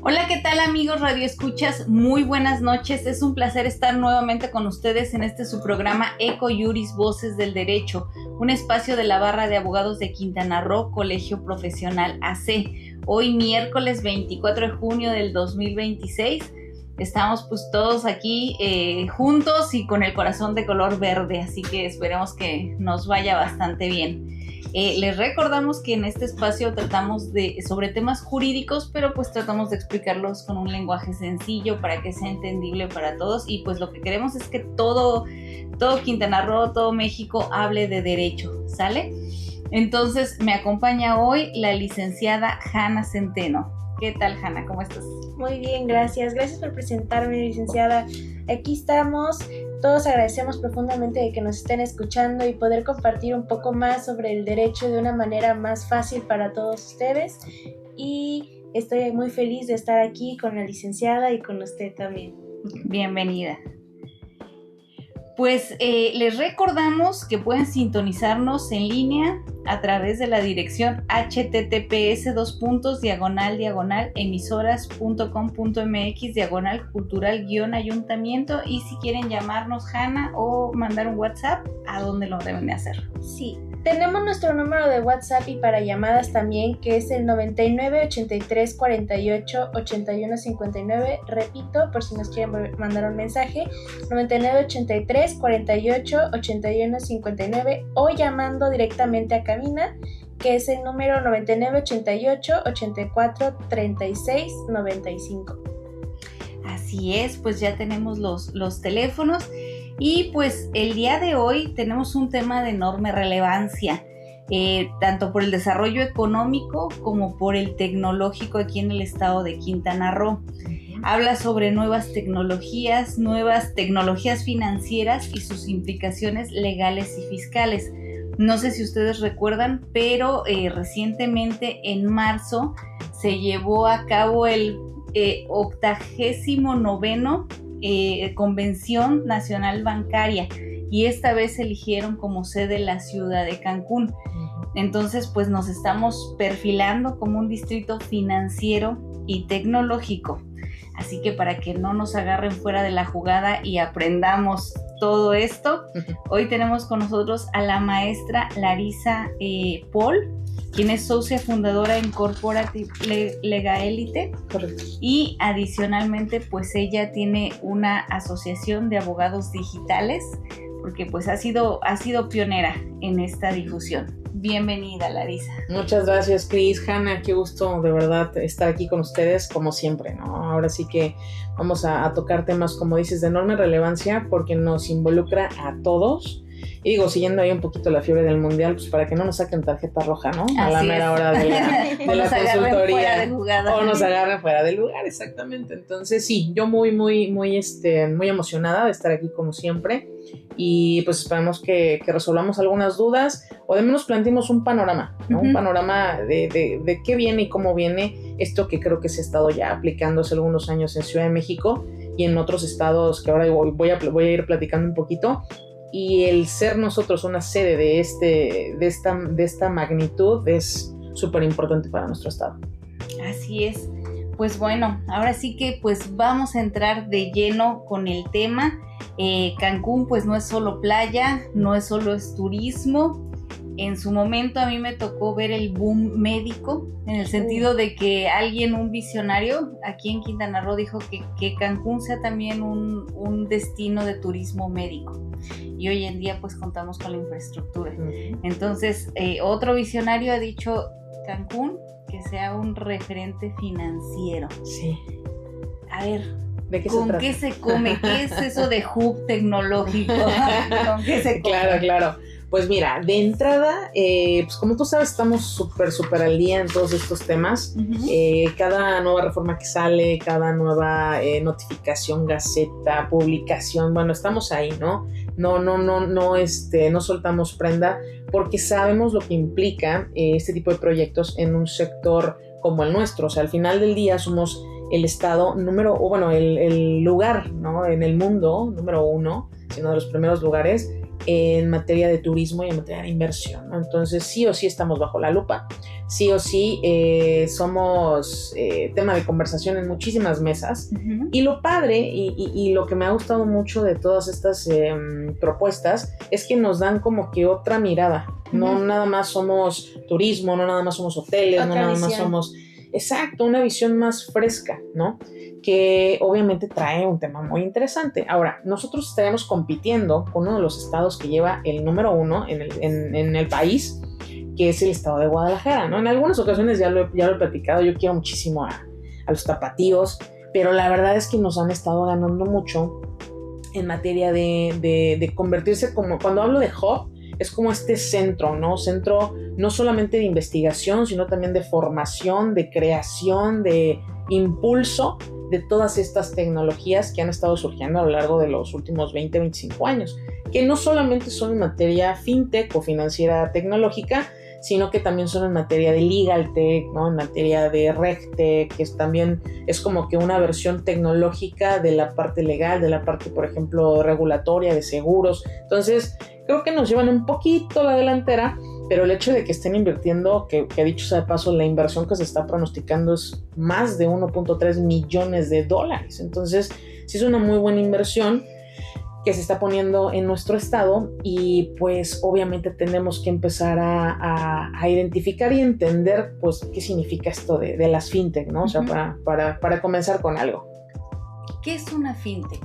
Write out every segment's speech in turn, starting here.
Hola, ¿qué tal amigos Radio Escuchas? Muy buenas noches. Es un placer estar nuevamente con ustedes en su programa Eco Iuris Voces del Derecho, un espacio de la Barra de Abogados de Quintana Roo, Colegio Profesional AC. Hoy miércoles 24 de junio del 2026. Estamos pues todos aquí juntos y con el corazón de color verde, así que esperemos que nos vaya bastante bien. Les recordamos que en este espacio tratamos sobre temas jurídicos, pero pues tratamos de explicarlos con un lenguaje sencillo para que sea entendible para todos, y pues lo que queremos es que todo Quintana Roo, todo México hable de derecho, ¿sale? Entonces me acompaña hoy la licenciada Hanna Centeno. ¿Qué tal, Hanna? ¿Cómo estás? Muy bien, gracias. Gracias por presentarme, licenciada. Aquí estamos. Todos agradecemos profundamente de que nos estén escuchando y poder compartir un poco más sobre el derecho de una manera más fácil para todos ustedes. Y estoy muy feliz de estar aquí con la licenciada y con usted también. Bienvenida. Pues les recordamos que pueden sintonizarnos en línea a través de la dirección https://emisoras.com.mx/cultural-ayuntamiento, y si quieren llamarnos, Hanna, o mandar un WhatsApp, ¿a dónde lo deben de hacer? Sí, tenemos nuestro número de WhatsApp y para llamadas también, que es el 99 83 48 81 59. Repito, por si nos quieren mandar un mensaje, 99 83 48 81 59, o llamando directamente a cabina, que es el número 99 88 84 36 95. Así es, pues ya tenemos los teléfonos. Y pues el día de hoy tenemos un tema de enorme relevancia, tanto por el desarrollo económico como por el tecnológico aquí en el estado de Quintana Roo. Habla sobre nuevas tecnologías financieras y sus implicaciones legales y fiscales. No sé si ustedes recuerdan, pero recientemente en marzo se llevó a cabo el 89º Convención Nacional Bancaria, y esta vez eligieron como sede la ciudad de Cancún. Entonces pues nos estamos perfilando como un distrito financiero y tecnológico, así que para que no nos agarren fuera de la jugada y aprendamos todo esto, hoy tenemos con nosotros a la maestra Larisa Paul, quien es socia fundadora en Corporative Legalite. Correcto. Y adicionalmente pues ella tiene una asociación de abogados digitales, porque pues ha sido pionera en esta difusión. Bienvenida, Larisa. Muchas gracias, Cris. Hanna, qué gusto de verdad estar aquí con ustedes como siempre, ¿no? Ahora sí que vamos a tocar temas, como dices, de enorme relevancia porque nos involucra a todos. Y digo, siguiendo ahí un poquito la fiebre del mundial, pues para que no nos saquen tarjeta roja, ¿no? A la mera hora de la consultoría. O nos agarren fuera del lugar, exactamente. Entonces, sí, yo muy emocionada de estar aquí como siempre. Y pues esperamos que resolvamos algunas dudas, o de menos planteemos un panorama, ¿no? Un panorama de qué viene y cómo viene esto que creo que se ha estado ya aplicando hace algunos años en Ciudad de México y en otros estados que ahora voy a ir platicando un poquito. Y el ser nosotros una sede de esta magnitud es súper importante para nuestro estado. Así es. Pues bueno, ahora sí que pues vamos a entrar de lleno con el tema. Cancún pues no es solo playa, no es solo turismo. En su momento a mí me tocó ver el boom médico, en el sentido de que un visionario aquí en Quintana Roo dijo que Cancún sea también un destino de turismo médico. Y hoy en día pues contamos con la infraestructura. Entonces otro visionario ha dicho Cancún que sea un referente financiero. Sí. A ver, ¿de qué ¿con qué se come? ¿Qué es eso de hub tecnológico? ¿Con qué se come? Claro. Pues mira, de entrada, pues como tú sabes, estamos súper al día en todos estos temas. Cada nueva reforma que sale, cada nueva notificación, gaceta, publicación, bueno, estamos ahí, ¿no? No soltamos prenda porque sabemos lo que implica este tipo de proyectos en un sector como el nuestro. O sea, al final del día somos el estado el lugar, ¿no? En el mundo, número 1, sino de los primeros lugares en materia de turismo y en materia de inversión, ¿no? Entonces sí o sí estamos bajo la lupa, sí o sí somos tema de conversación en muchísimas mesas. Uh-huh. Y lo padre y lo que me ha gustado mucho de todas estas propuestas es que nos dan como que otra mirada. Uh-huh. No nada más somos turismo, no nada más somos hoteles, otra no nada visión. Más somos... Exacto, una visión más fresca, ¿no? Que obviamente trae un tema muy interesante. Ahora, nosotros estaremos compitiendo con uno de los estados que lleva el número 1 en el país, que es el estado de Guadalajara, ¿no? En algunas ocasiones ya lo he platicado, yo quiero muchísimo a los tapatíos, pero la verdad es que nos han estado ganando mucho en materia de convertirse como, cuando hablo de hub, es como este centro, ¿no? Centro no solamente de investigación, sino también de formación, de creación, de impulso de todas estas tecnologías que han estado surgiendo a lo largo de los últimos 20, 25 años, que no solamente son en materia fintech o financiera tecnológica, sino que también son en materia de legal tech, ¿no? En materia de regtech, que también es como que una versión tecnológica de la parte legal, de la parte, por ejemplo, regulatoria, de seguros. Entonces, creo que nos llevan un poquito a la delantera, pero el hecho de que estén invirtiendo, que dicho sea de paso, la inversión que se está pronosticando es más de 1.3 millones de dólares. Entonces, sí es una muy buena inversión que se está poniendo en nuestro estado y pues obviamente tenemos que empezar a identificar y entender pues qué significa esto de las fintech, ¿no? O sea, para comenzar con algo. ¿Qué es una fintech?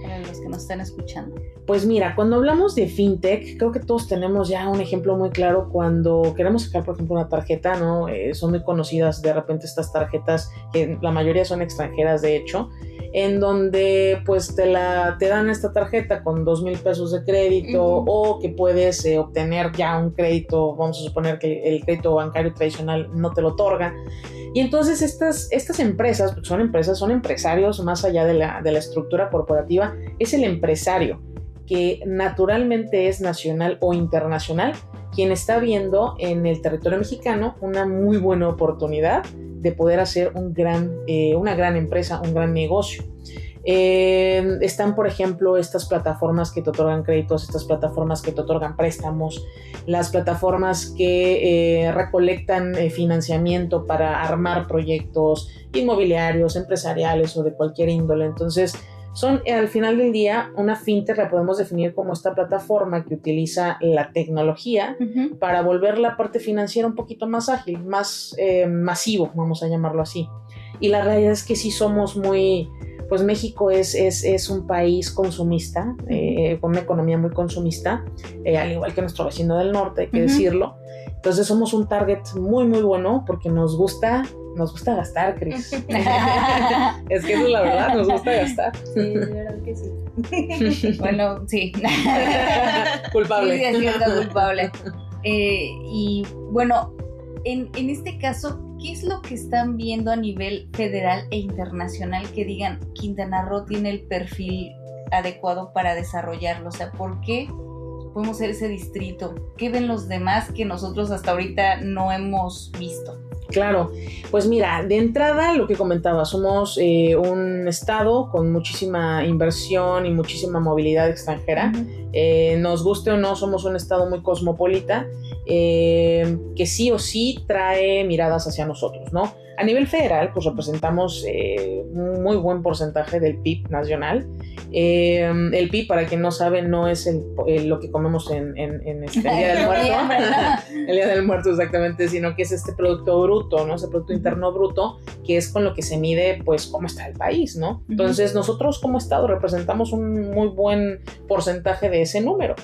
Para los que nos están escuchando. Pues mira, cuando hablamos de fintech, creo que todos tenemos ya un ejemplo muy claro cuando queremos sacar, por ejemplo, una tarjeta, ¿no? Son muy conocidas de repente estas tarjetas, que la mayoría son extranjeras de hecho, en donde pues te dan esta tarjeta con 2,000 pesos de crédito, uh-huh, o que puedes obtener ya un crédito, vamos a suponer que el crédito bancario tradicional no te lo otorga. Y entonces estas empresas, porque son empresarios más allá de la estructura corporativa, es el empresario que naturalmente es nacional o internacional quien está viendo en el territorio mexicano una muy buena oportunidad de poder hacer una gran empresa, un gran negocio. Están, por ejemplo, estas plataformas que te otorgan créditos, estas plataformas que te otorgan préstamos, las plataformas que recolectan financiamiento para armar proyectos inmobiliarios, empresariales o de cualquier índole. Entonces, son al final del día una fintech, la podemos definir como esta plataforma que utiliza la tecnología, uh-huh, para volver la parte financiera un poquito más ágil, más masivo, vamos a llamarlo así. Y la realidad es que sí somos pues México es un país consumista, con una economía muy consumista, al igual que nuestro vecino del norte, hay que, uh-huh, decirlo. Entonces somos un target muy muy bueno porque nos gusta gastar, Cris. Es que eso es la verdad, nos gusta gastar. Sí, de verdad que sí. Bueno, sí. Culpable. Sí, siendo culpable. Y bueno, en este caso, ¿qué es lo que están viendo a nivel federal e internacional que digan Quintana Roo tiene el perfil adecuado para desarrollarlo? O sea, ¿por qué podemos ser ese distrito? ¿Qué ven los demás que nosotros hasta ahorita no hemos visto? Claro, pues mira, de entrada lo que comentaba, somos un estado con muchísima inversión y muchísima movilidad extranjera. Uh-huh. Nos guste o no, somos un estado muy cosmopolita, que sí o sí trae miradas hacia nosotros, ¿no? A nivel federal, pues representamos un muy buen porcentaje del PIB nacional. El PIB, para quien no sabe, no es lo que comemos en el Día del Muerto. El Día del Muerto, exactamente, sino que es este producto bruto, ¿no? Ese producto interno bruto, que es con lo que se mide, pues, cómo está el país, ¿no? Entonces, nosotros como Estado representamos un muy buen porcentaje de ese número.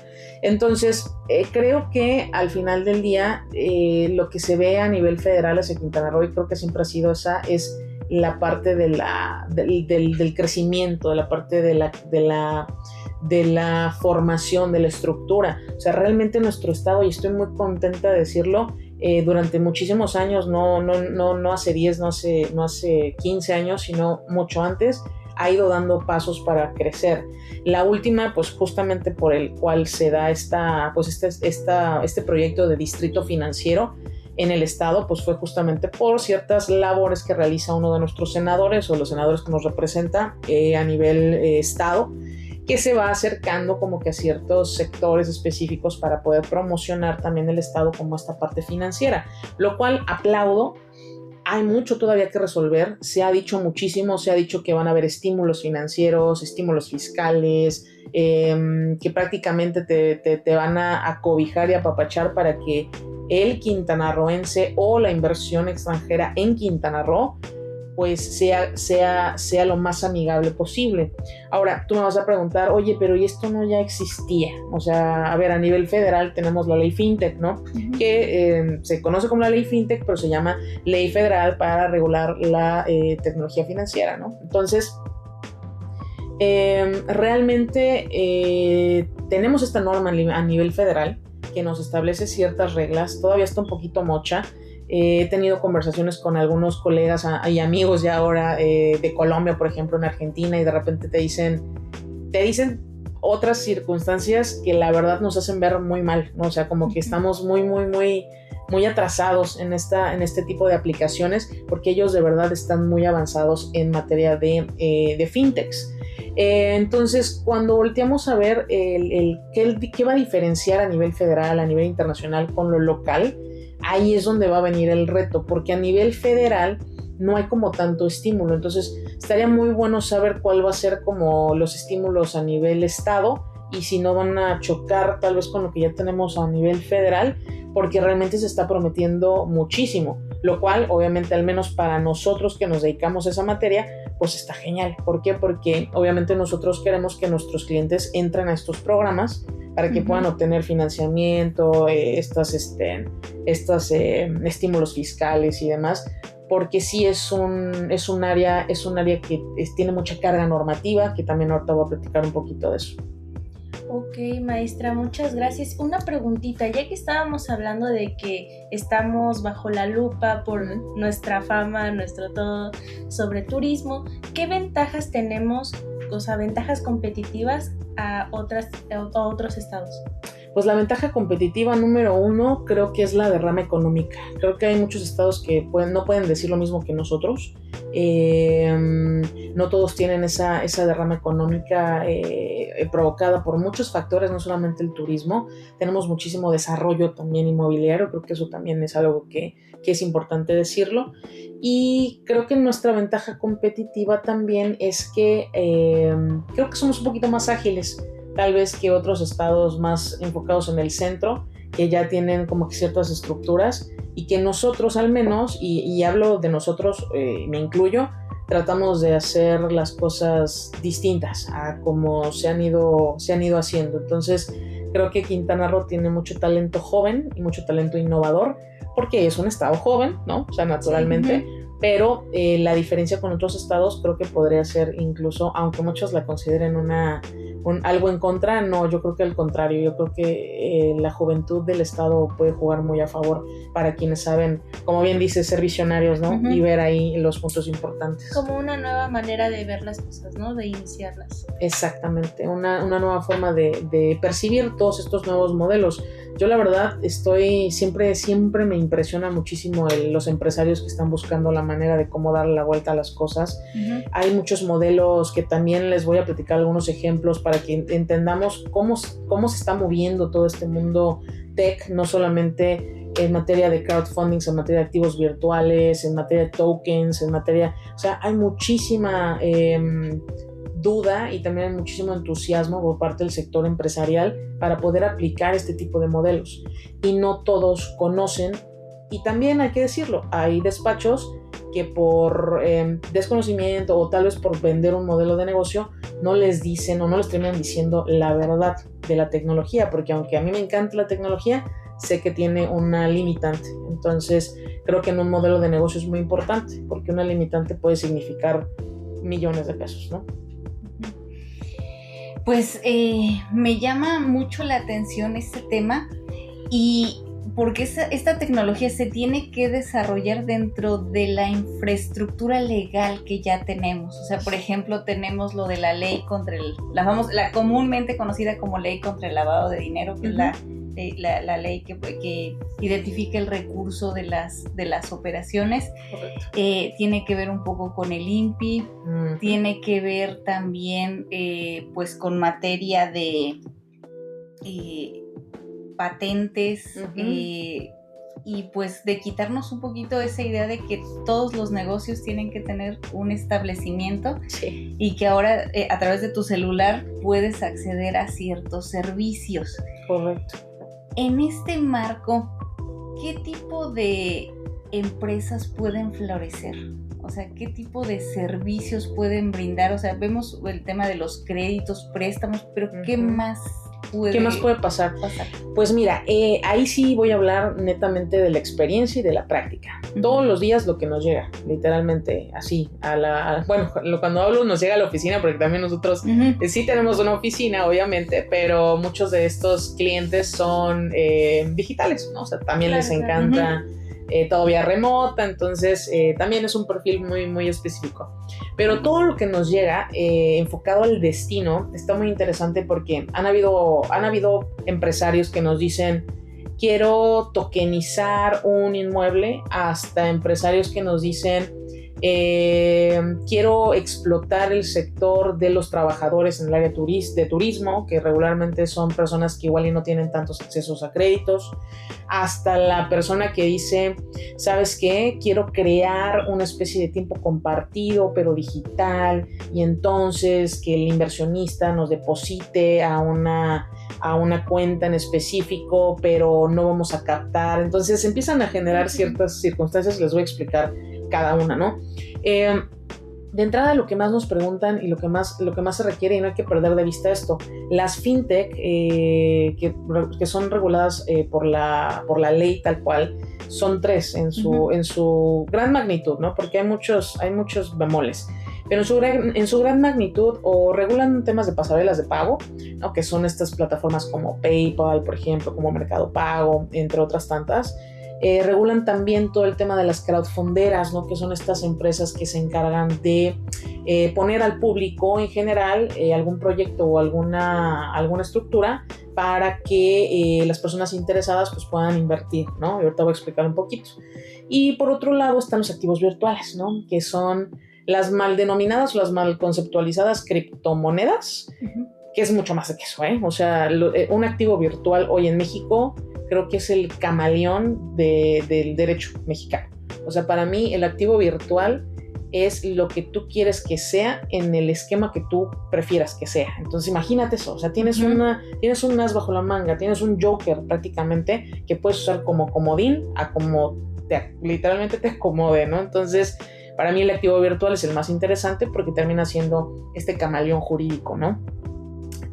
Entonces, creo que al final del día, lo que se ve a nivel federal hacia Quintana Roo, y creo que siempre ha sido esa, es la parte del crecimiento, de la parte de la formación, de la estructura. O sea, realmente nuestro estado, y estoy muy contenta de decirlo, durante muchísimos años, no hace 10, no hace 15 años, sino mucho antes, ha ido dando pasos para crecer. La última, pues justamente por el cual se da este proyecto de distrito financiero en el estado, pues fue justamente por ciertas labores que realiza uno de nuestros senadores o los senadores que nos representa a nivel estado, que se va acercando como que a ciertos sectores específicos para poder promocionar también el Estado como esta parte financiera, lo cual aplaudo. Hay mucho todavía que resolver, se ha dicho muchísimo, se ha dicho que van a haber estímulos financieros, estímulos fiscales, que prácticamente te van a cobijar y apapachar para que el quintanarroense o la inversión extranjera en Quintana Roo pues sea lo más amigable posible. Ahora, tú me vas a preguntar, oye, pero ¿y esto no ya existía? O sea, a ver, a nivel federal tenemos la ley FinTech, ¿no? Uh-huh. Que se conoce como la ley FinTech, pero se llama Ley Federal para regular la tecnología financiera, ¿no? Entonces, realmente tenemos esta norma a nivel federal que nos establece ciertas reglas, todavía está un poquito mocha. He tenido conversaciones con algunos colegas y amigos ya ahora de Colombia, por ejemplo, en Argentina, y de repente te dicen otras circunstancias que la verdad nos hacen ver muy mal, ¿no? O sea, como que estamos muy atrasados en este tipo de aplicaciones, porque ellos de verdad están muy avanzados en materia de fintechs. Entonces, cuando volteamos a ver qué va a diferenciar a nivel federal, a nivel internacional con lo local, ahí es donde va a venir el reto, porque a nivel federal no hay como tanto estímulo. Entonces estaría muy bueno saber cuál va a ser como los estímulos a nivel estado y si no van a chocar tal vez con lo que ya tenemos a nivel federal, porque realmente se está prometiendo muchísimo, lo cual obviamente al menos para nosotros que nos dedicamos a esa materia pues está genial. ¿Por qué? Porque obviamente nosotros queremos que nuestros clientes entren a estos programas para que puedan obtener financiamiento, estos estímulos fiscales y demás, porque sí es un área que tiene mucha carga normativa, que también ahorita voy a platicar un poquito de eso. Ok, maestra, muchas gracias. Una preguntita, ya que estábamos hablando de que estamos bajo la lupa por nuestra fama, nuestro todo sobre turismo, ¿qué ventajas tenemos, o sea, ventajas competitivas a otros estados? Pues la ventaja competitiva número 1 creo que es la derrama económica. Creo que hay muchos estados que no pueden decir lo mismo que nosotros. No todos tienen esa derrama económica provocada por muchos factores, no solamente el turismo. Tenemos muchísimo desarrollo también inmobiliario, creo que eso también es algo que es importante decirlo. Y creo que nuestra ventaja competitiva también es que creo que somos un poquito más ágiles, tal vez que otros estados más enfocados en el centro, que ya tienen como que ciertas estructuras, y que nosotros al menos, y hablo de nosotros, me incluyo, tratamos de hacer las cosas distintas a como se han ido haciendo. Entonces creo que Quintana Roo tiene mucho talento joven y mucho talento innovador, porque es un estado joven, ¿no? O sea, naturalmente. Sí. Pero la diferencia con otros estados creo que podría ser incluso, aunque muchos la consideren algo en contra, no, yo creo que al contrario, yo creo que la juventud del estado puede jugar muy a favor para quienes saben, como bien dice, ser visionarios, ¿no? Uh-huh. Y ver ahí los puntos importantes. Como una nueva manera de ver las cosas, ¿no? De iniciarlas. Exactamente, una nueva forma de percibir todos estos nuevos modelos. Yo la verdad siempre me impresiona muchísimo los empresarios que están buscando la manera de cómo darle la vuelta a las cosas. Uh-huh. Hay muchos modelos que también les voy a platicar algunos ejemplos para que entendamos cómo se está moviendo todo este mundo tech, no solamente en materia de crowdfunding, en materia de activos virtuales, en materia de tokens, o sea, hay muchísima duda y también hay muchísimo entusiasmo por parte del sector empresarial para poder aplicar este tipo de modelos, y no todos conocen. Y también hay que decirlo, hay despachos que por desconocimiento o tal vez por vender un modelo de negocio no les dicen o no les terminan diciendo la verdad de la tecnología, porque aunque a mí me encanta la tecnología, sé que tiene una limitante. Entonces creo que en un modelo de negocio es muy importante, porque una limitante puede significar millones de pesos, ¿no? Pues me llama mucho la atención este tema, y porque esta tecnología se tiene que desarrollar dentro de la infraestructura legal que ya tenemos. O sea, por ejemplo, tenemos lo de la ley contra la comúnmente conocida como ley contra el lavado de dinero, que uh-huh. es la ley que identifica el recurso de las operaciones. Correcto. Tiene que ver un poco con el INPI, Uh-huh. tiene que ver también pues con materia de patentes, Uh-huh. y pues de quitarnos un poquito esa idea de que todos los negocios tienen que tener un establecimiento, Sí. y que ahora a través de tu celular puedes acceder a ciertos servicios. Correcto. En este marco, ¿qué tipo de empresas pueden florecer? O sea, ¿qué tipo de servicios pueden brindar? O sea, vemos el tema de los créditos, préstamos, pero ¿qué Uh-huh. más ¿Qué más puede pasar? Pues mira, ahí sí voy a hablar netamente de la experiencia y de la práctica. Uh-huh. Todos los días lo que nos llega, literalmente así, bueno, cuando hablo nos llega a la oficina, porque también nosotros uh-huh. Sí tenemos una oficina, obviamente, pero muchos de estos clientes son digitales, ¿no? O sea, también claro, les encanta uh-huh. Todavía remota, entonces también es un perfil muy, muy específico. Pero todo lo que nos llega enfocado al destino está muy interesante, porque han habido empresarios que nos dicen quiero tokenizar un inmueble, hasta empresarios que nos dicen quiero explotar el sector de los trabajadores en el área de turismo, que regularmente son personas que igual y no tienen tantos accesos a créditos, hasta la persona que dice, ¿sabes qué? Quiero crear una especie de tiempo compartido pero digital, y entonces que el inversionista nos deposite a una cuenta en específico, pero no vamos a captar. Entonces empiezan a generar ciertas circunstancias, les voy a explicar cada una, ¿no? De entrada, lo que más nos preguntan y lo que más se requiere, y no hay que perder de vista esto, las fintech que son reguladas por la ley tal cual, son 3 en su gran magnitud, ¿no? Porque hay muchos bemoles. Pero en su gran magnitud, o regulan temas de pasarelas de pago, ¿no? Que son estas plataformas como PayPal, por ejemplo, como Mercado Pago, entre otras tantas. Regulan también todo el tema de las crowdfunderas, ¿no? Que son estas empresas que se encargan de poner al público en general algún proyecto o alguna estructura para que las personas interesadas pues puedan invertir, ¿no? Y ahorita voy a explicar un poquito. Y por otro lado están los activos virtuales, ¿no? Que son las mal denominadas o las mal conceptualizadas criptomonedas, uh-huh. que es mucho más que eso, ¿eh? O sea, un activo virtual hoy en México creo que es el camaleón del derecho mexicano. O sea, para mí el activo virtual es lo que tú quieres que sea en el esquema que tú prefieras que sea. Entonces imagínate eso, o sea, tienes un as bajo la manga, tienes un joker prácticamente que puedes usar como comodín a como literalmente te acomode, ¿no? Entonces, para mí el activo virtual es el más interesante porque termina siendo este camaleón jurídico, ¿no?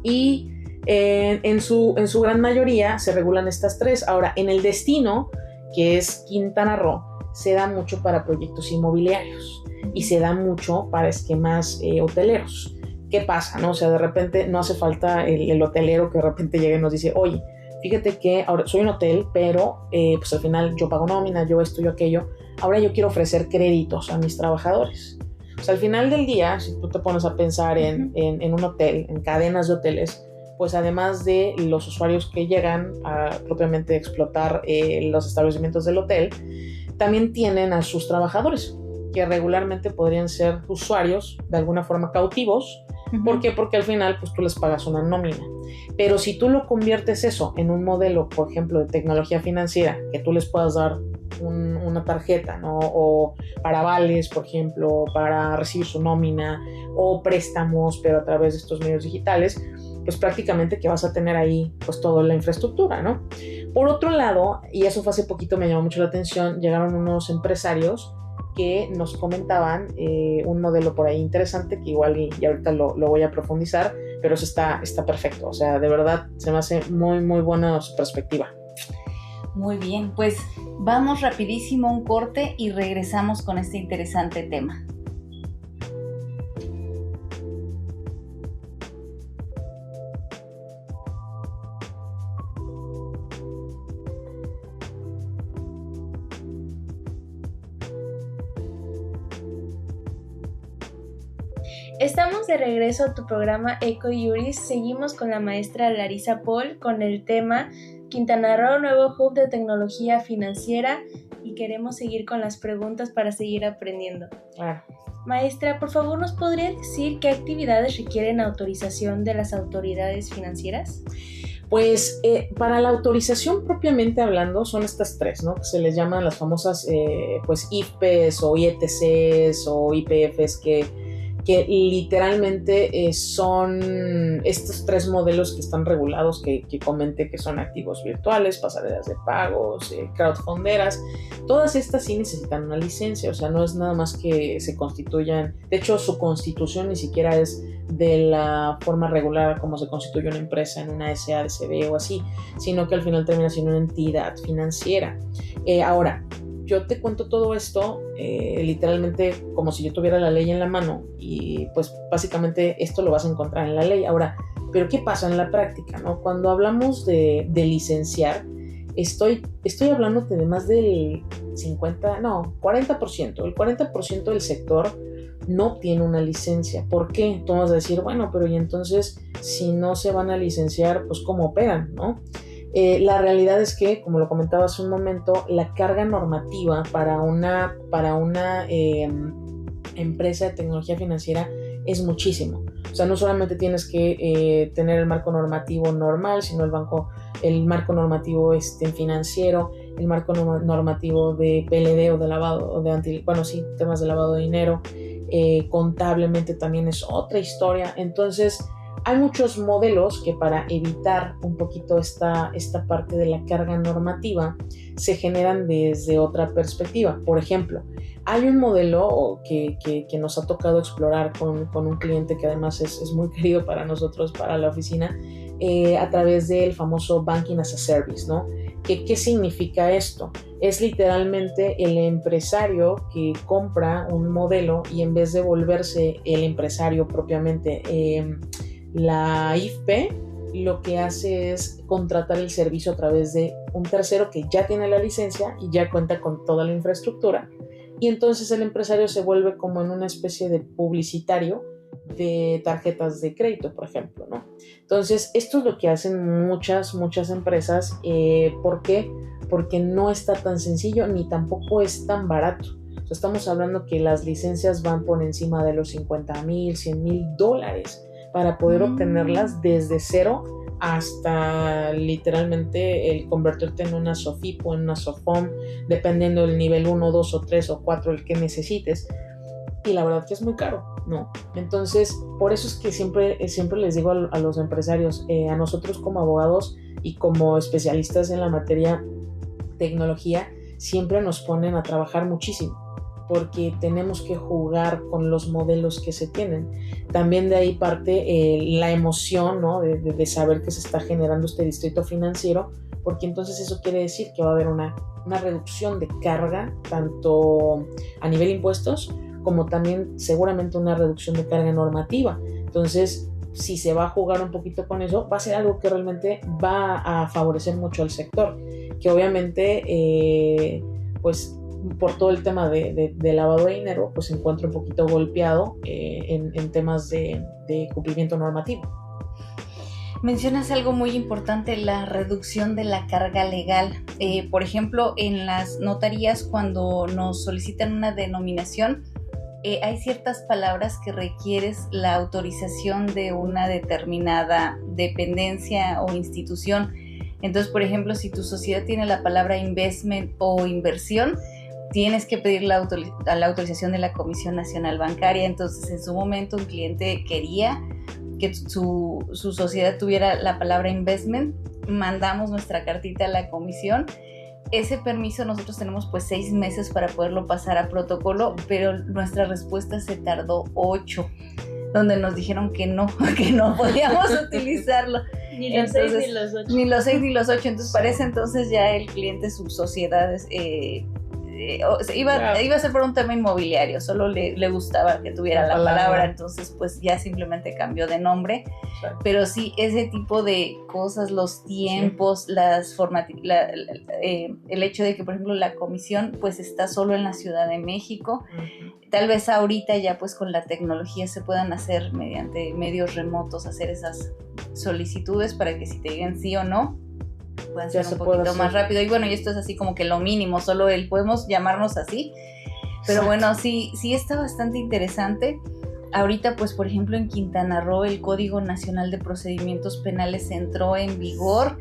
Y en su gran mayoría se regulan estas 3. Ahora, en el destino, que es Quintana Roo, se da mucho para proyectos inmobiliarios y se da mucho para esquemas hoteleros. ¿Qué pasa, no? O sea, de repente no hace falta el hotelero que de repente llegue y nos dice, oye, fíjate que ahora soy un hotel, pero pues al final yo pago nómina, yo esto, yo aquello. Ahora yo quiero ofrecer créditos a mis trabajadores. O sea, al final del día, si tú te pones a pensar en un hotel, en cadenas de hoteles, pues además de los usuarios que llegan a propiamente explotar los establecimientos del hotel, también tienen a sus trabajadores, que regularmente podrían ser usuarios de alguna forma cautivos. Uh-huh. ¿Por qué? Porque al final pues tú les pagas una nómina. Pero si tú lo conviertes eso en un modelo, por ejemplo, de tecnología financiera, que tú les puedas dar una tarjeta, ¿no? O para vales, por ejemplo, para recibir su nómina, o préstamos, pero a través de estos medios digitales, pues prácticamente que vas a tener ahí pues toda la infraestructura, ¿no? Por otro lado, y eso fue hace poquito, me llamó mucho la atención, llegaron unos empresarios que nos comentaban un modelo por ahí interesante que igual y ahorita lo voy a profundizar, pero eso está perfecto, o sea, de verdad se me hace muy, muy buena su perspectiva. Muy bien, pues vamos rapidísimo a un corte y regresamos con este interesante tema. Estamos de regreso a tu programa Eco Juris. Seguimos con la maestra Larisa Paul con el tema Quintana Roo, nuevo hub de tecnología financiera, y queremos seguir con las preguntas para seguir aprendiendo. Claro. Maestra, por favor, ¿nos podría decir qué actividades requieren autorización de las autoridades financieras? Pues para la autorización propiamente hablando son estas tres, ¿no? Que se les llaman las famosas pues IFPs o IETCs o IPFs que literalmente son estos tres modelos que están regulados, que comenté, que son activos virtuales, pasarelas de pagos, crowdfunderas. Todas estas sí necesitan una licencia, o sea, no es nada más que se constituyan. De hecho, su constitución ni siquiera es de la forma regular como se constituye una empresa en una SADCB o así, sino que al final termina siendo una entidad financiera. Ahora, yo te cuento todo esto literalmente como si yo tuviera la ley en la mano, y pues básicamente esto lo vas a encontrar en la ley. Ahora, ¿pero qué pasa en la práctica, no? Cuando hablamos de licenciar, estoy hablándote de más del 40%. El 40% del sector no tiene una licencia. ¿Por qué? Tú vas a decir, bueno, pero y entonces si no se van a licenciar, pues ¿cómo operan, no? La realidad es que, como lo comentaba hace un momento, la carga normativa para una empresa de tecnología financiera es muchísimo. O sea, no solamente tienes que tener el marco normativo normal, sino el marco normativo financiero, el marco normativo de PLD o de lavado, o de temas de lavado de dinero. Contablemente también es otra historia. Entonces, hay muchos modelos que, para evitar un poquito esta parte de la carga normativa, se generan desde otra perspectiva. Por ejemplo, hay un modelo que nos ha tocado explorar con un cliente que además es muy querido para nosotros, para la oficina, a través del famoso Banking as a Service, ¿no? ¿Qué significa esto? Es literalmente el empresario que compra un modelo y, en vez de volverse el empresario propiamente la IFP, lo que hace es contratar el servicio a través de un tercero que ya tiene la licencia y ya cuenta con toda la infraestructura, y entonces el empresario se vuelve como en una especie de publicitario de tarjetas de crédito, por ejemplo, ¿no? Entonces, esto es lo que hacen muchas empresas. ¿Por qué? Porque no está tan sencillo ni tampoco es tan barato. O sea, estamos hablando que las licencias van por encima de los $50,000, $100,000 para poder obtenerlas desde cero hasta literalmente el convertirte en una SOFIP o en una SOFOM, dependiendo del nivel 1, 2 o 3 o 4 el que necesites. Y la verdad que es muy caro, ¿no? Entonces, por eso es que siempre les digo a los empresarios, a nosotros como abogados y como especialistas en la materia tecnología, siempre nos ponen a trabajar muchísimo, porque tenemos que jugar con los modelos que se tienen. También de ahí parte la emoción, ¿no? de saber que se está generando este distrito financiero, porque entonces eso quiere decir que va a haber una reducción de carga, tanto a nivel impuestos, como también seguramente una reducción de carga normativa. Entonces, si se va a jugar un poquito con eso, va a ser algo que realmente va a favorecer mucho al sector, que obviamente, pues por todo el tema de lavado de dinero, pues se encuentra un poquito golpeado en temas de cumplimiento normativo. Mencionas algo muy importante, la reducción de la carga legal. Por ejemplo, en las notarías, cuando nos solicitan una denominación, hay ciertas palabras que requieres la autorización de una determinada dependencia o institución. Entonces, por ejemplo, si tu sociedad tiene la palabra investment o inversión, tienes que pedir la autorización de la Comisión Nacional Bancaria. Entonces, en su momento, un cliente quería que su sociedad tuviera la palabra investment, mandamos nuestra cartita a la comisión. Ese permiso nosotros tenemos pues 6 meses para poderlo pasar a protocolo, pero nuestra respuesta se tardó 8, donde nos dijeron que no podíamos utilizarlo. Ni los 6 ni los 8. Ni los 6 ni los 8, entonces para ese entonces ya el cliente, sus sociedades, iba a ser por un tema inmobiliario, solo le gustaba que tuviera la palabra, entonces pues ya simplemente cambió de nombre. Claro. Pero sí, ese tipo de cosas, los tiempos, el hecho de que, por ejemplo, la comisión pues está solo en la Ciudad de México. Uh-huh. Tal vez ahorita ya pues con la tecnología se puedan hacer mediante medios remotos, hacer esas solicitudes para que si te digan sí o no, puedan ser un poquito más rápido. Y bueno, y esto es así como que lo mínimo, solo podemos llamarnos así. Pero bueno, sí está bastante interesante. Ahorita, pues, por ejemplo, en Quintana Roo, el Código Nacional de Procedimientos Penales entró en vigor.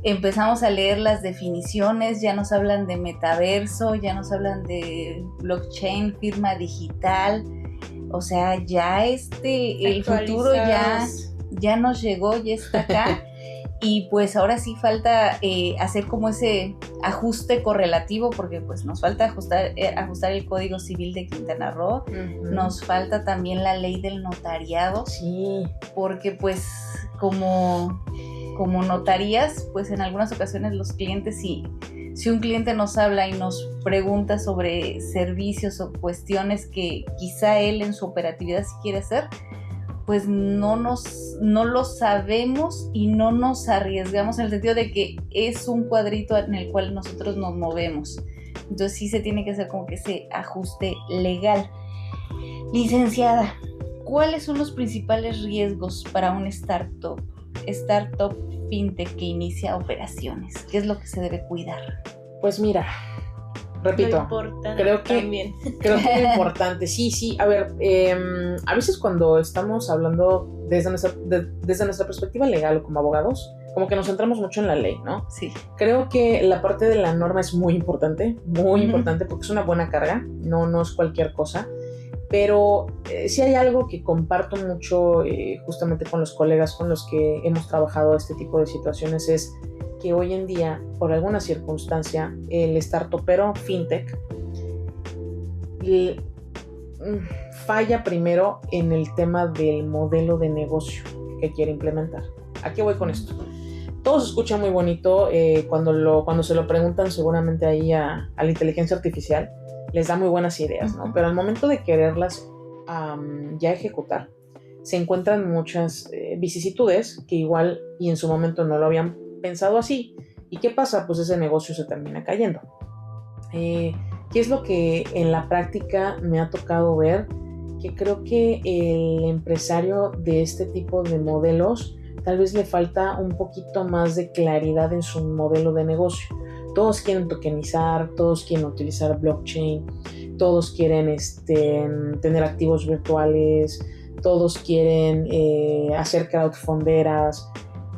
Empezamos a leer las definiciones, ya nos hablan de metaverso, ya nos hablan de blockchain, firma digital. O sea, ya el futuro ya nos llegó, ya está acá. Y pues ahora sí falta hacer como ese ajuste correlativo, porque pues nos falta ajustar el Código Civil de Quintana Roo. Uh-huh. Nos falta también la ley del notariado. Sí. Porque pues como notarías, pues en algunas ocasiones los clientes, si un cliente nos habla y nos pregunta sobre servicios o cuestiones que quizá él en su operatividad sí quiere hacer, pues no lo sabemos y no nos arriesgamos, en el sentido de que es un cuadrito en el cual nosotros nos movemos. Entonces sí se tiene que hacer como que ese ajuste legal. Licenciada, ¿cuáles son los principales riesgos para un startup fintech que inicia operaciones? ¿Qué es lo que se debe cuidar? Pues mira, repito, creo que es importante. Sí, a ver, a veces cuando estamos hablando desde nuestra perspectiva legal o como abogados, como que nos centramos mucho en la ley, ¿no? Sí. Creo que la parte de la norma es muy importante, porque es una buena carga, no es cualquier cosa. Pero sí hay algo que comparto mucho justamente con los colegas con los que hemos trabajado este tipo de situaciones, es que hoy en día, por alguna circunstancia, el startupero fintech falla primero en el tema del modelo de negocio que quiere implementar. ¿A qué voy con esto? Todo se escucha muy bonito cuando se lo preguntan seguramente ahí a la inteligencia artificial, les da muy buenas ideas, ¿no? Pero al momento de quererlas ya ejecutar, se encuentran muchas vicisitudes que igual y en su momento no lo habían pensado así. ¿Y qué pasa? Pues ese negocio se termina cayendo. ¿Qué es lo que en la práctica me ha tocado ver? Que creo que el empresario de este tipo de modelos tal vez le falta un poquito más de claridad en su modelo de negocio. Todos quieren tokenizar, todos quieren utilizar blockchain, todos quieren tener activos virtuales, todos quieren hacer crowdfunderas,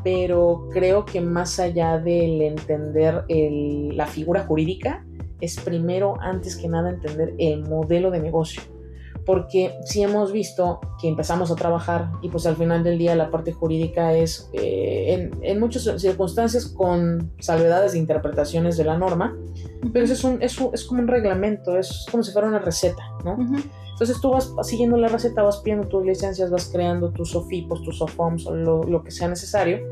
pero creo que más allá del entender la figura jurídica, es primero, antes que nada, entender el modelo de negocio. Porque sí hemos visto que empezamos a trabajar y pues al final del día la parte jurídica es en muchas circunstancias con salvedades de interpretaciones de la norma, pero eso es como un reglamento, es como si fuera una receta, ¿no? Uh-huh. Entonces tú vas siguiendo la receta, vas pidiendo tus licencias, vas creando tus SOFIPOS, tus SOFOMs o lo que sea necesario,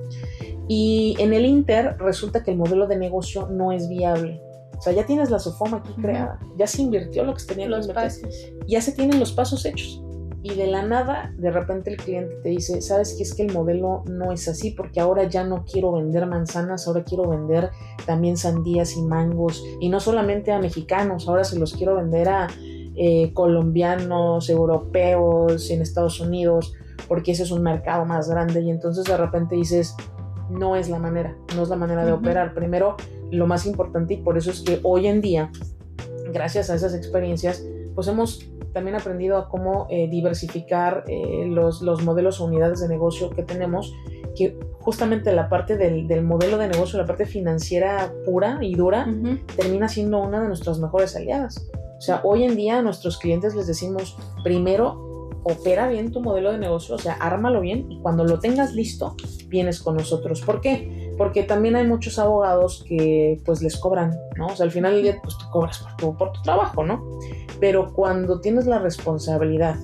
y en el Inter resulta que el modelo de negocio no es viable. O sea, ya tienes la SOFOM aquí creada, ya se invirtió lo que se tenía que invertir, ya se tienen los pasos hechos. Y de la nada, de repente el cliente te dice, ¿sabes qué? Es que el modelo no es así, porque ahora ya no quiero vender manzanas, ahora quiero vender también sandías y mangos. Y no solamente a mexicanos, ahora se los quiero vender a colombianos, europeos, en Estados Unidos, porque ese es un mercado más grande. Y entonces de repente dices, no es la manera de operar. Primero, lo más importante, y por eso es que hoy en día, gracias a esas experiencias, pues hemos también aprendido a cómo diversificar los modelos o unidades de negocio que tenemos, que justamente la parte del modelo de negocio, la parte financiera pura y dura, termina siendo una de nuestras mejores aliadas. O sea, hoy en día a nuestros clientes les decimos, primero, opera bien tu modelo de negocio, o sea, ármalo bien, y cuando lo tengas listo, vienes con nosotros. ¿Por qué? Porque también hay muchos abogados que pues les cobran, ¿no? O sea, al final del día pues tú cobras por tu trabajo, ¿no? Pero cuando tienes la responsabilidad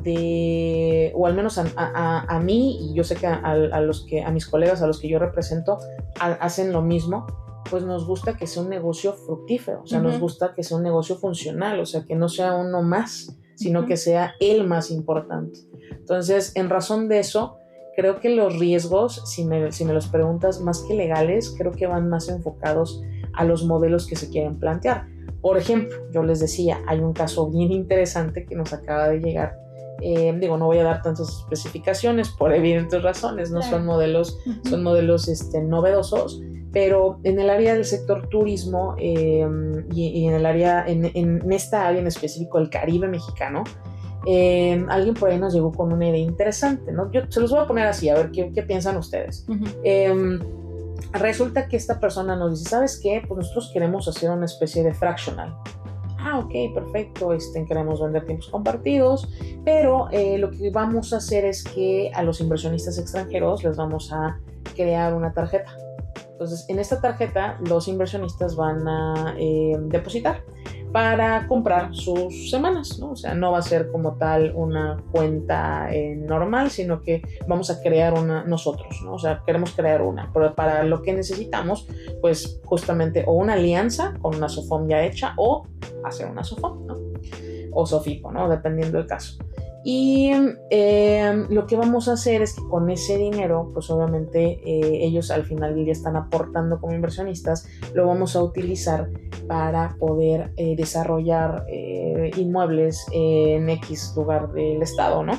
de, o al menos a mí, y yo sé que a mis colegas, a los que yo represento, hacen lo mismo, pues nos gusta que sea un negocio fructífero, o sea, nos gusta que sea un negocio funcional, o sea, que no sea uno más, sino que sea el más importante. Entonces, en razón de eso, creo que los riesgos, si me los preguntas, más que legales, creo que van más enfocados a los modelos que se quieren plantear. Por ejemplo, yo les decía, hay un caso bien interesante que nos acaba de llegar. No voy a dar tantas especificaciones por evidentes razones, no son modelos novedosos, pero en el área del sector turismo y en el área, en esta área en específico, el Caribe mexicano, alguien por ahí nos llegó con una idea interesante, ¿no? Yo se los voy a poner así, a ver qué piensan ustedes. Resulta que esta persona nos dice, ¿sabes qué? Pues nosotros queremos hacer una especie de fractional. Ok, perfecto, queremos vender tiempos compartidos, pero lo que vamos a hacer es que a los inversionistas extranjeros les vamos a crear una tarjeta. Entonces, en esta tarjeta los inversionistas van a depositar para comprar sus semanas, ¿no? O sea, no va a ser como tal una cuenta normal, sino que vamos a crear una nosotros, ¿no? O sea, queremos crear una, pero para lo que necesitamos, pues justamente o una alianza con una SOFOM ya hecha o hacer una SOFOM, ¿no? O SOFIPO, ¿no? Dependiendo del caso. Y lo que vamos a hacer es que con ese dinero, pues obviamente ellos al final del día están aportando como inversionistas, lo vamos a utilizar para poder desarrollar inmuebles en X lugar del estado, ¿no?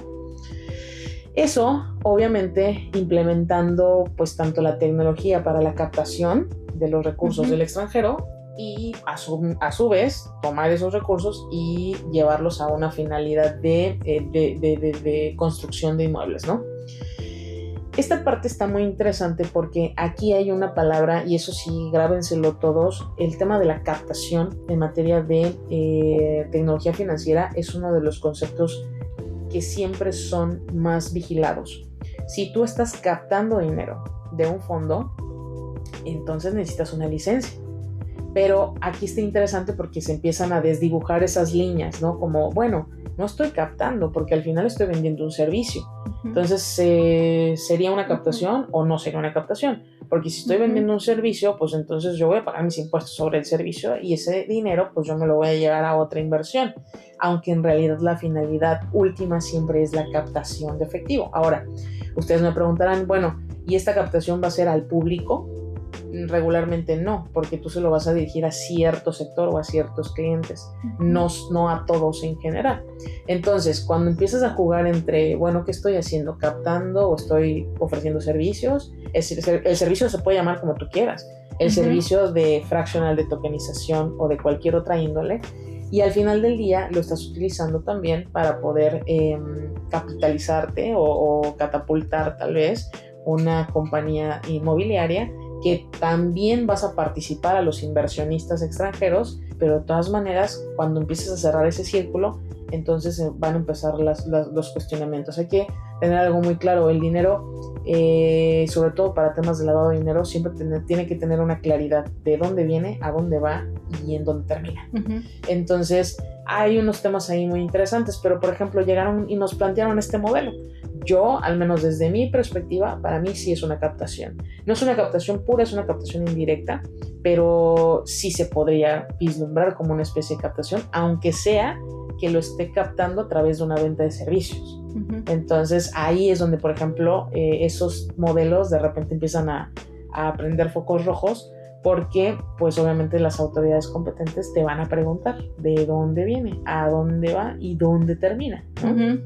Eso, obviamente, implementando pues tanto la tecnología para la captación de los recursos del extranjero y a su vez tomar esos recursos y llevarlos a una finalidad de construcción de inmuebles, ¿no? Esta parte está muy interesante porque aquí hay una palabra, y eso sí, grábenselo todos, el tema de la captación en materia de tecnología financiera es uno de los conceptos que siempre son más vigilados. Si tú estás captando dinero de un fondo, entonces necesitas una licencia. Pero aquí está interesante porque se empiezan a desdibujar esas líneas, ¿no? Como, bueno, no estoy captando porque al final estoy vendiendo un servicio. Entonces, ¿sería una captación o no sería una captación? Porque si estoy vendiendo un servicio, pues entonces yo voy a pagar mis impuestos sobre el servicio y ese dinero, pues yo me lo voy a llevar a otra inversión. Aunque en realidad la finalidad última siempre es la captación de efectivo. Ahora, ustedes me preguntarán, bueno, ¿y esta captación va a ser al público? Regularmente no, porque tú se lo vas a dirigir a cierto sector o a ciertos clientes, no a todos en general. Entonces, cuando empiezas a jugar entre, bueno, ¿qué estoy haciendo? ¿Captando o estoy ofreciendo servicios? El servicio se puede llamar como tú quieras, el servicio de fractional, de tokenización o de cualquier otra índole, y al final del día lo estás utilizando también para poder capitalizarte o catapultar tal vez una compañía inmobiliaria que también vas a participar a los inversionistas extranjeros, pero de todas maneras, cuando empieces a cerrar ese círculo, entonces van a empezar los cuestionamientos. Hay que tener algo muy claro, el dinero, sobre todo para temas de lavado de dinero, siempre tiene que tener una claridad de dónde viene, a dónde va y en dónde termina. Entonces, hay unos temas ahí muy interesantes, pero por ejemplo, llegaron y nos plantearon este modelo. Yo, al menos desde mi perspectiva, para mí sí es una captación. No es una captación pura, es una captación indirecta, pero sí se podría vislumbrar como una especie de captación, aunque sea que lo esté captando a través de una venta de servicios. Entonces, ahí es donde, por ejemplo, esos modelos de repente empiezan a prender focos rojos, porque, pues, obviamente las autoridades competentes te van a preguntar de dónde viene, a dónde va y dónde termina, ¿no?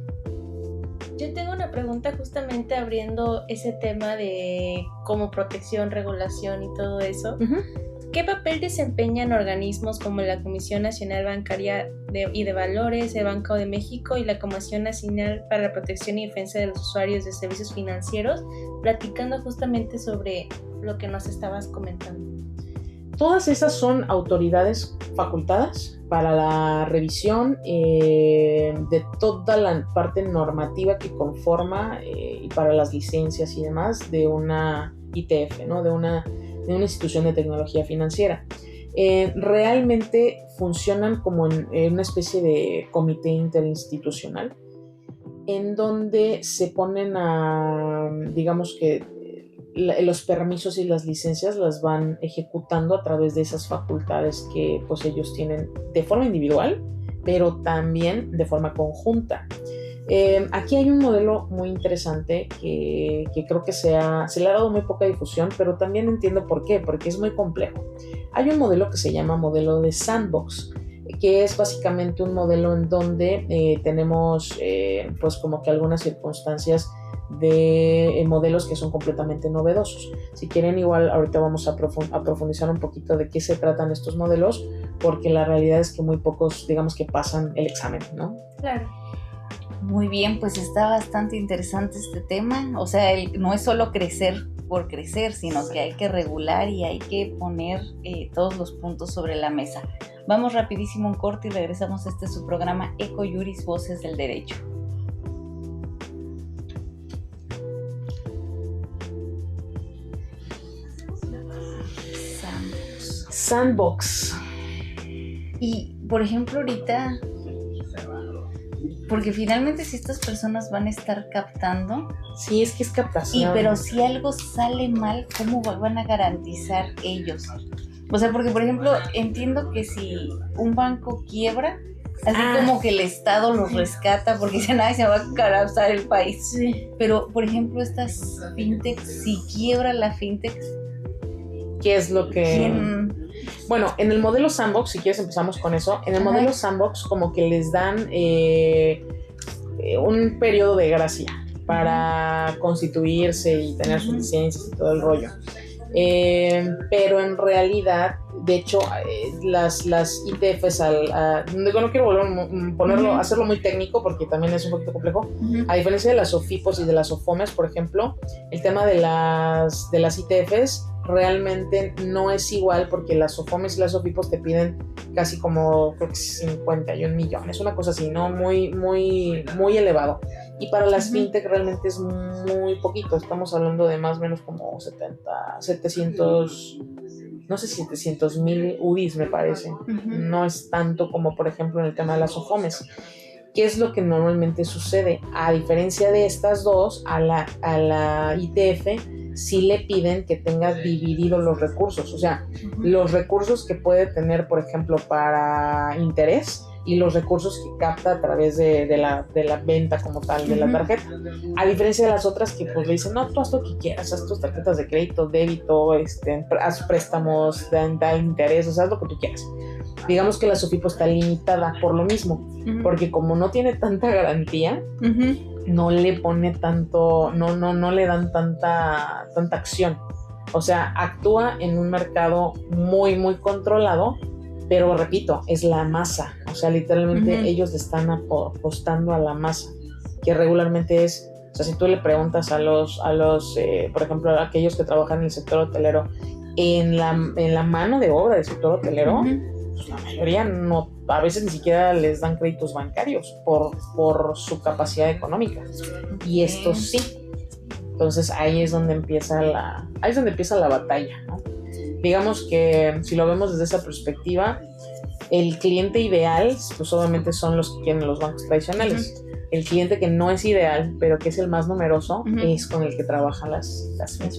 Yo tengo una pregunta justamente abriendo ese tema de como protección, regulación y todo eso. ¿Qué papel desempeñan organismos como la Comisión Nacional Bancaria y de Valores, el Banco de México y la Comisión Nacional para la Protección y Defensa de los Usuarios de Servicios Financieros, platicando justamente sobre lo que nos estabas comentando? Todas esas son autoridades facultadas para la revisión de toda la parte normativa que conforma y para las licencias y demás de una ITF, ¿no? de una institución de tecnología financiera. Realmente funcionan como en una especie de comité interinstitucional en donde se ponen digamos que los permisos y las licencias las van ejecutando a través de esas facultades que pues ellos tienen de forma individual, pero también de forma conjunta. Aquí hay un modelo muy interesante que creo que se le ha dado muy poca difusión, pero también entiendo por qué, porque es muy complejo. Hay un modelo que se llama modelo de sandbox, que es básicamente un modelo en donde tenemos pues como que algunas circunstancias de modelos que son completamente novedosos. Si quieren, igual ahorita vamos a profundizar un poquito de qué se tratan estos modelos, porque la realidad es que muy pocos, digamos, que pasan el examen, ¿no? Claro. Muy bien, pues está bastante interesante este tema. O sea, no es solo crecer por crecer, sino que hay que regular y hay que poner todos los puntos sobre la mesa. Vamos rapidísimo un corte y regresamos a su programa Eco Juris, Voces del Derecho. Sandbox. Y, por ejemplo, ahorita, porque finalmente si estas personas van a estar captando... Sí, es que es captación. Pero si algo sale mal, ¿cómo van a garantizar ellos? O sea, porque, por ejemplo, entiendo que si un banco quiebra, así como que el Estado los rescata porque dicen, ay, se va a colapsar el país. Sí. Pero, por ejemplo, estas fintechs, si quiebra la fintech, ¿qué es lo que...? ¿quién? Bueno, en el modelo Sandbox, si quieres empezamos con eso, en el modelo Sandbox como que les dan un periodo de gracia para constituirse y tener sus licencias y todo el rollo. Pero en realidad, de hecho, las ITFs, no quiero hacerlo muy técnico porque también es un poquito complejo. A diferencia de las SOFIPOS y de las SOFOMES, por ejemplo, el tema de las ITFs realmente no es igual, porque las SOFOMES y las SOFIPOS te piden casi como, creo que 51 millones, una cosa así, ¿no? Muy, muy, muy elevado. Y para las fintech realmente es muy poquito, estamos hablando de más o menos como 700, no sé, 700,000 UDIs me parece. No es tanto como, por ejemplo, en el tema de las SOFOMES. ¿Qué es lo que normalmente sucede? A diferencia de estas dos, a la ITF sí le piden que tengas dividido los recursos, o sea, los recursos que puede tener, por ejemplo, para interés y los recursos que capta a través de la venta como tal de la tarjeta. A diferencia de las otras que pues le dicen, no, tú haz lo que quieras, haz tus tarjetas de crédito, débito, haz préstamos, da interés, o sea, haz lo que tú quieras. Digamos que la SOFIPO está limitada por lo mismo, porque como no tiene tanta garantía, no le pone tanto, no le dan tanta acción. O sea, actúa en un mercado muy, muy controlado, pero repito, es la masa. O sea, literalmente ellos le están apostando a la masa, que regularmente es, o sea, si tú le preguntas a los por ejemplo, a aquellos que trabajan en el sector hotelero, en la mano de obra del sector hotelero, pues la mayoría no, a veces ni siquiera les dan créditos bancarios por su capacidad económica. Y estos sí. Entonces ahí es donde empieza la batalla, ¿no? Digamos que si lo vemos desde esa perspectiva, el cliente ideal, pues obviamente son los que tienen los bancos tradicionales. El cliente que no es ideal, pero que es el más numeroso, es con el que trabajan las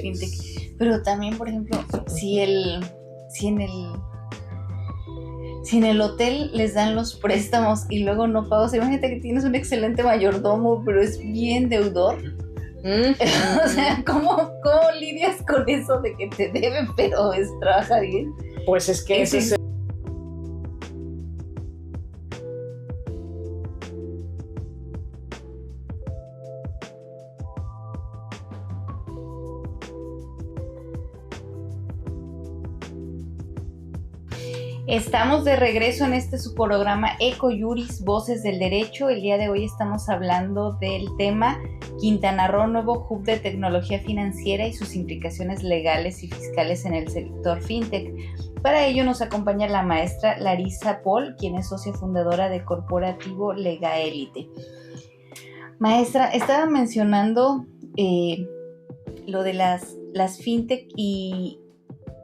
fintech. Pero también, por ejemplo, si en el hotel les dan los préstamos y luego no pagas, imagínate que tienes un excelente mayordomo, pero es bien deudor. O sea, ¿cómo lidias con eso de que te deben, pero trabaja bien? Pues es que ese es... Estamos de regreso en su programa Eco Juris, Voces del Derecho. El día de hoy estamos hablando del tema Quintana Roo, nuevo hub de tecnología financiera y sus implicaciones legales y fiscales en el sector fintech. Para ello nos acompaña la maestra Larisa Paul, quien es socia fundadora de Corporativo Legaelite. Maestra, estaba mencionando lo de las fintech y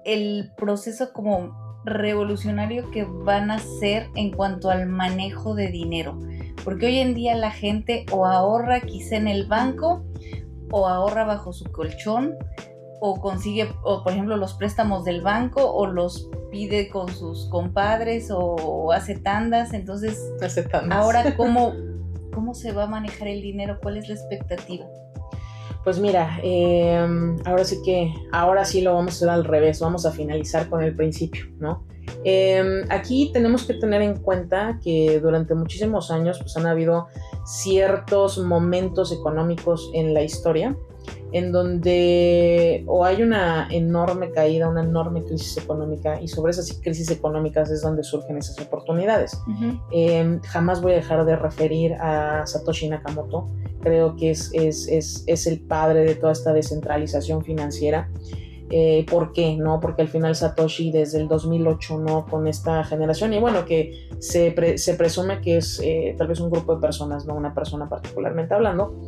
el proceso como revolucionario que van a hacer en cuanto al manejo de dinero, porque hoy en día la gente o ahorra quizá en el banco o ahorra bajo su colchón o consigue, o por ejemplo los préstamos del banco, o los pide con sus compadres o hace tandas. Entonces ahora ¿cómo se va a manejar el dinero? ¿Cuál es la expectativa? Pues mira, ahora sí lo vamos a hacer al revés, vamos a finalizar con el principio, ¿no? Aquí tenemos que tener en cuenta que durante muchísimos años pues, han habido ciertos momentos económicos en la historia en donde o hay una enorme caída, una enorme crisis económica, y sobre esas crisis económicas es donde surgen esas oportunidades. Jamás voy a dejar de referir a Satoshi Nakamoto. Creo que es el padre de toda esta descentralización financiera. ¿Por qué? ¿No? Porque al final Satoshi desde el 2008, ¿no? Con esta generación, y bueno, que se presume que es tal vez un grupo de personas, no una persona particularmente hablando,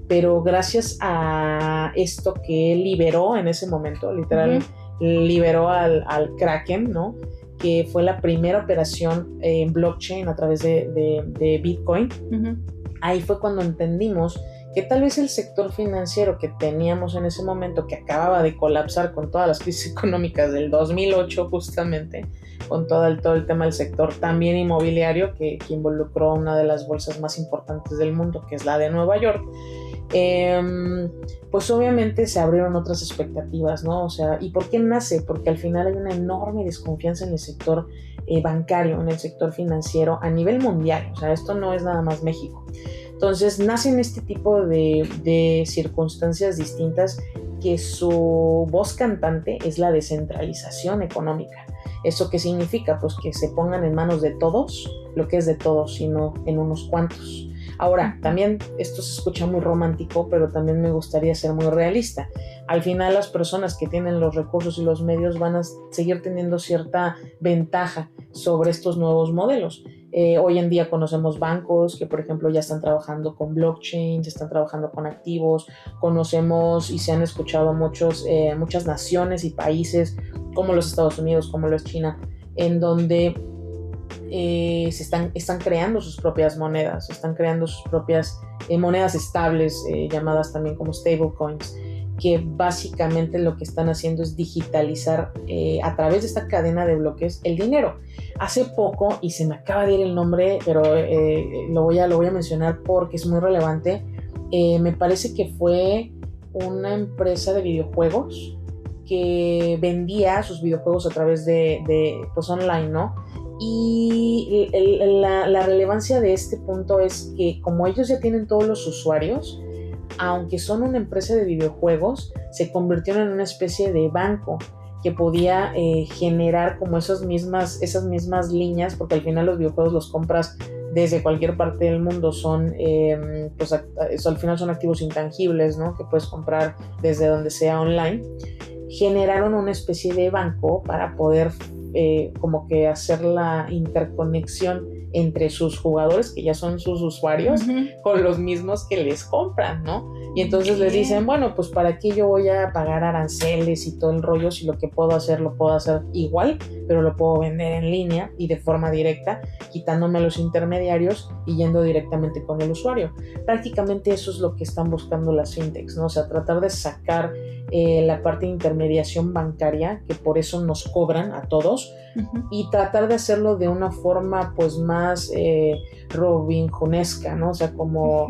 pero gracias a esto que él liberó en ese momento, literal, liberó al Kraken, ¿no? Que fue la primera operación en blockchain a través de Bitcoin. Ahí fue cuando entendimos que tal vez el sector financiero que teníamos en ese momento, que acababa de colapsar con todas las crisis económicas del 2008 justamente, con todo el tema del sector también inmobiliario que involucró una de las bolsas más importantes del mundo, que es la de Nueva York, pues obviamente se abrieron otras expectativas, ¿no? O sea, ¿y por qué nace? Porque al final hay una enorme desconfianza en el sector bancario, en el sector financiero a nivel mundial. O sea, esto no es nada más México. Entonces nacen este tipo de circunstancias distintas que su voz cantante es la descentralización económica. ¿Eso qué significa? Pues que se pongan en manos de todos lo que es de todos, sino en unos cuantos. Ahora, también esto se escucha muy romántico, pero también me gustaría ser muy realista. Al final las personas que tienen los recursos y los medios van a seguir teniendo cierta ventaja sobre estos nuevos modelos. Hoy en día conocemos bancos que, por ejemplo, ya están trabajando con blockchain, ya están trabajando con activos. Conocemos y se han escuchado muchas naciones y países como los Estados Unidos, como los China, en donde están creando sus propias monedas, están creando sus propias monedas estables, llamadas también como stablecoins, que básicamente lo que están haciendo es digitalizar a través de esta cadena de bloques el dinero. Hace poco, y se me acaba de ir el nombre, pero lo voy a mencionar porque es muy relevante, me parece que fue una empresa de videojuegos que vendía sus videojuegos a través de pues online, ¿no? Y la relevancia de este punto es que como ellos ya tienen todos los usuarios, aunque son una empresa de videojuegos, se convirtieron en una especie de banco que podía generar como esas mismas líneas, porque al final los videojuegos los compras desde cualquier parte del mundo, pues al final son activos intangibles, ¿no? Que puedes comprar desde donde sea online. Generaron una especie de banco para poder como que hacer la interconexión entre sus jugadores, que ya son sus usuarios, con los mismos que les compran, ¿no? Y entonces les dicen, bueno, pues ¿para qué yo voy a pagar aranceles y todo el rollo si lo que puedo hacer igual, pero lo puedo vender en línea y de forma directa, quitándome los intermediarios y yendo directamente con el usuario? Prácticamente eso es lo que están buscando las fintechs, ¿no? O sea, tratar de sacar la parte de intermediación bancaria, que por eso nos cobran a todos, y tratar de hacerlo de una forma pues más Robin Hoonesca, ¿no? O sea, como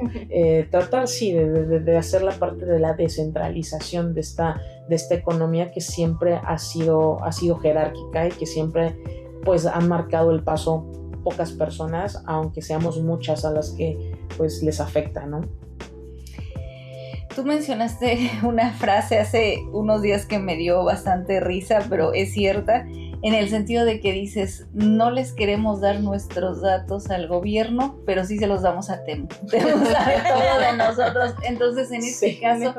tratar de hacer la parte de la descentralización de esta economía que siempre ha sido jerárquica y que siempre pues han marcado el paso pocas personas, aunque seamos muchas a las que pues les afecta, ¿no? Tú mencionaste una frase hace unos días que me dio bastante risa, pero es cierta, en el sentido de que dices, no les queremos dar nuestros datos al gobierno, pero sí se los damos a Temu. Temu sabe todo de nosotros. Entonces, en este caso,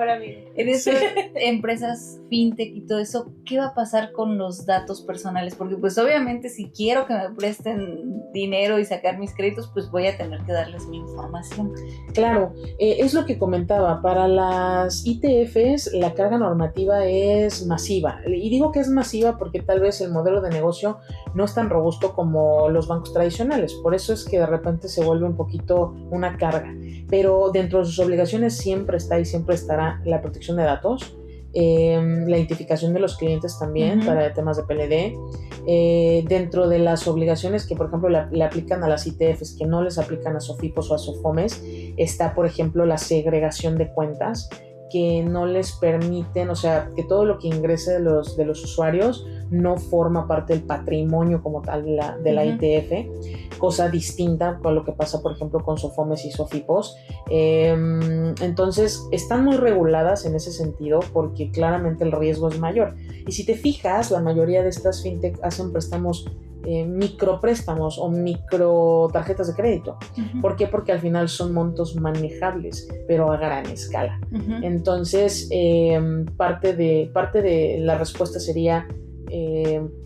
en esas empresas fintech y todo eso, ¿qué va a pasar con los datos personales? Porque pues obviamente si quiero que me presten dinero y sacar mis créditos, pues voy a tener que darles mi información. Claro, es lo que comentaba, para las ITFs la carga normativa es masiva. Y digo que es masiva porque tal vez el modelo de negocio no es tan robusto como los bancos tradicionales, por eso es que de repente se vuelve un poquito una carga, pero dentro de sus obligaciones siempre está y siempre estará la protección de datos, la identificación de los clientes también para temas de PLD, dentro de las obligaciones que por ejemplo le aplican a las ITFs que no les aplican a SOFIPOS o a SOFOMES, está por ejemplo la segregación de cuentas, que no les permiten, o sea, que todo lo que ingrese de los usuarios no forma parte del patrimonio como tal de la ITF, cosa distinta con lo que pasa, por ejemplo, con Sofomes y Sofipos. Entonces, están muy reguladas en ese sentido porque claramente el riesgo es mayor. Y si te fijas, la mayoría de estas fintech hacen préstamos, micropréstamos o micro tarjetas de crédito. ¿Por qué? Porque al final son montos manejables, pero a gran escala. Entonces, parte de la respuesta sería,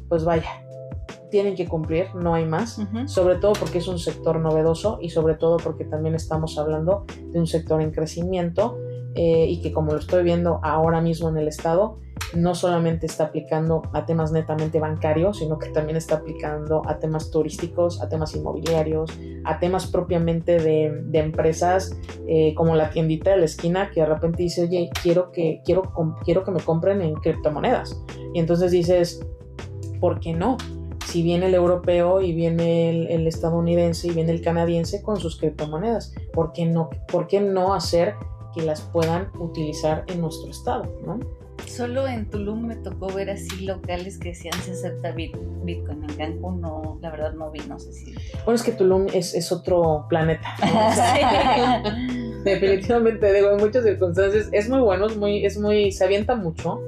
pues vaya, tienen que cumplir, no hay más, sobre todo porque es un sector novedoso y sobre todo porque también estamos hablando de un sector en crecimiento, y que, como lo estoy viendo ahora mismo en el estado, no solamente está aplicando a temas netamente bancarios, sino que también está aplicando a temas turísticos, a temas inmobiliarios, a temas propiamente de empresas, como la tiendita de la esquina que de repente dice, oye, quiero que me compren en criptomonedas. Y entonces dices, ¿por qué no? Si viene el europeo y viene el estadounidense y viene el canadiense con sus criptomonedas, ¿por qué no? ¿Por qué no hacer que las puedan utilizar en nuestro estado, ¿no? Solo en Tulum me tocó ver así locales que decían se acepta Bitcoin. En Cancún no, la verdad no vi, no sé si... Bueno, es que Tulum es otro planeta, ¿no? O sea, definitivamente, digo, en muchas circunstancias es muy bueno, se avienta mucho,